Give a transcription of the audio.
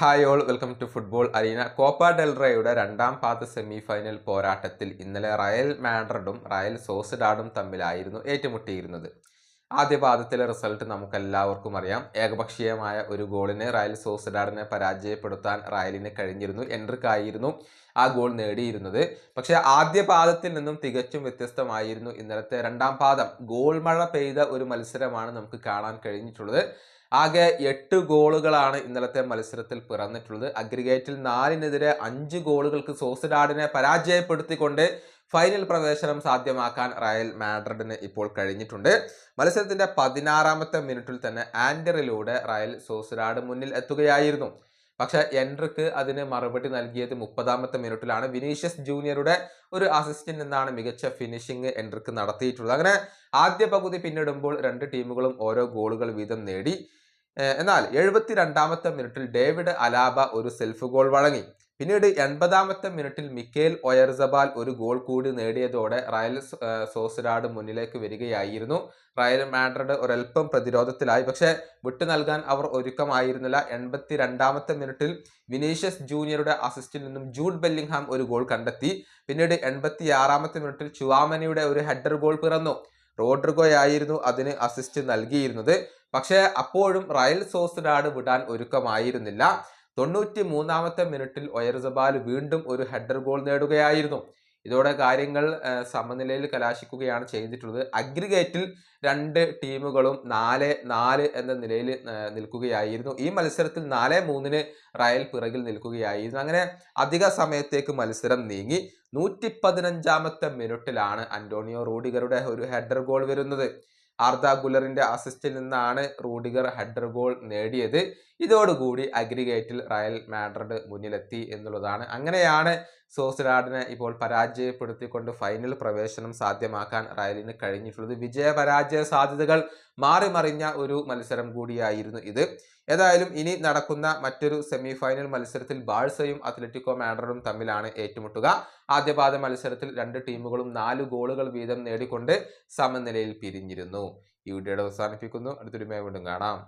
Hi all welcome to football arena. Copa del റേയുടെ രണ്ടാം പാദ സെമി ഫൈനൽ പോരാട്ടത്തിൽ ഇന്നലെ റയൽ മാഡ്രിഡും റയൽ സോസിഡാഡും തമ്മിലായിരുന്നു ഏറ്റുമുട്ടിയിരുന്നത്. ആദ്യ പാദത്തിലെ റിസൾട്ട് നമുക്കെല്ലാവർക്കും അറിയാം. ഏകപക്ഷീയമായ ഒരു ഗോളിന് റയൽ സോസിഡാഡിനെ പരാജയപ്പെടുത്താൻ റയലിന് കഴിഞ്ഞിരുന്നു. എൻട്രിക്കായിരുന്നു ആ ഗോൾ നേടിയിരുന്നത്. പക്ഷേ ആദ്യ പാദത്തിൽ നിന്നും തികച്ചും വ്യത്യസ്തമായിരുന്നു ഇന്നലത്തെ രണ്ടാം പാദം. ഗോൾ മഴ പെയ്ത ഒരു മത്സരമാണ് നമുക്ക് കാണാൻ കഴിഞ്ഞിട്ടുള്ളത്. ആകെ 8 ഗോളുകളാണ് ഇന്നലത്തെ മത്സരത്തിൽ പിറന്നിട്ടുള്ളത്. അഗ്രിഗേറ്റിൽ 4-നെതിരെ 5 ഗോളുകൾക്ക് സോസിഡാഡിനെ പരാജയപ്പെടുത്തിക്കൊണ്ട് ഫൈനൽ പ്രവേശനം സാധ്യമാക്കാൻ റയൽ മാഡ്രിഡിന് ഇപ്പോൾ കഴിഞ്ഞിട്ടുണ്ട്. മത്സരത്തിന്റെ 16-ാമത്തെ മിനിറ്റിൽ തന്നെ ആൻഡറിലൂടെ റയൽ സോസിഡാഡ് മുന്നിൽ എത്തുകയായിരുന്നു. പക്ഷെ എൻട്രിക്ക് അതിന് മറുപടി നൽകിയത് 30-ാമത്തെ മിനിറ്റിലാണ്. വിനീഷ്യസ് ജൂനിയറുടെ ഒരു അസിസ്റ്റിൽ നിന്നാണ് മികച്ച ഫിനിഷിംഗ് എൻട്രിക്ക് നടത്തിയിട്ടുള്ളത്. അങ്ങനെ ആദ്യ പകുതി പിന്നിടുമ്പോൾ രണ്ട് ടീമുകളും ഓരോ ഗോളുകൾ വീതം നേടി. എന്നാൽ 72-ാമത്തെ മിനിറ്റിൽ ഡേവിഡ് അലാബ ഒരു സെൽഫ് ഗോൾ വഴങ്ങി. പിന്നീട് 80-ാമത്തെ മിനിറ്റിൽ മിക്കേൽ ഒയർസബാൽ ഒരു ഗോൾ കൂടി നേടിയതോടെ റയൽ സോസിഡാഡ് മുന്നിലേക്ക് വരികയായിരുന്നു. റയൽ മാഡ്രിഡ് ഒരൽപ്പം പ്രതിരോധത്തിലായി, പക്ഷേ വിട്ടു നൽകാൻ അവർ ഒരുക്കമായിരുന്നില്ല. 82-ാമത്തെ മിനിറ്റിൽ വിനീഷ്യസ് ജൂനിയറുടെ അസിസ്റ്റിൽ നിന്നും ജൂഡ് ബെല്ലിംഗ്ഹാം ഒരു ഗോൾ കണ്ടെത്തി. പിന്നീട് 86-ാമത്തെ മിനിറ്റിൽ ചുവാമനിയുടെ ഒരു ഹെഡർ ഗോൾ പിറന്നു. റോഡ്രിഗോയായിരുന്നു അതിന് അസിസ്റ്റ് നൽകിയിരുന്നത്. പക്ഷേ അപ്പോഴും റയൽ സോസിഡാഡ് വിടാൻ ഒരുക്കമായിരുന്നില്ല. 93-ാമത്തെ മിനിറ്റിൽ ഒയർസബാൽ വീണ്ടും ഒരു ഹെഡർ ഗോൾ നേടുകയായിരുന്നു. ഇതോടെ കാര്യങ്ങൾ സമനിലയിൽ കലാശിക്കുകയാണ് ചെയ്തിട്ടുള്ളത്. അഗ്രിഗേറ്റിൽ രണ്ട് ടീമുകളും 4-4 എന്ന നിലയിൽ നിൽക്കുകയായിരുന്നു. ഈ മത്സരത്തിൽ 4-3 റയൽ പിറകിൽ നിൽക്കുകയായിരുന്നു. അങ്ങനെ അധിക സമയത്തേക്ക് മത്സരം നീങ്ങി. 115-ാമത്തെ മിനിറ്റിലാണ് അന്റോണിയോ റൂഡിഗറുടെ ഒരു ഹെഡർ ഗോൾ വരുന്നത്. ആർദ ഗുലറിന്റെ അസിസ്റ്റിൽ നിന്നാണ് റൂഡിഗർ ഹെഡർ ഗോൾ നേടിയത്. ഇതോടുകൂടി അഗ്രിഗേറ്റിൽ റയൽ മാഡ്രിഡ് മുന്നിലെത്തി എന്നുള്ളതാണ്. അങ്ങനെയാണ് സോസിഡാഡിനെ ഇപ്പോൾ പരാജയപ്പെടുത്തിക്കൊണ്ട് ഫൈനൽ പ്രവേശനം സാധ്യമാക്കാൻ റയലിന് കഴിഞ്ഞിട്ടുള്ളത്. വിജയപരാജയ സാധ്യതകൾ മാറി മറിഞ്ഞ ഒരു മത്സരം കൂടിയായിരുന്നു ഇത്. ഏതായാലും ഇനി നടക്കുന്ന മറ്റൊരു സെമി ഫൈനൽ മത്സരത്തിൽ ബാഴ്സയും അത്ലറ്റിക്കോ മാഡ്രിഡും തമ്മിലാണ് ഏറ്റുമുട്ടുക. ആദ്യപാദ മത്സരത്തിൽ രണ്ട് ടീമുകളും 4 ഗോളുകൾ വീതം നേടിക്കൊണ്ട് സമനിലയിൽ പിരിഞ്ഞിരുന്നു. ഈ വീഡിയോയുടെ അവസാനിപ്പിക്കുന്നു. അടുത്തൊരു വീണ്ടും കാണാം.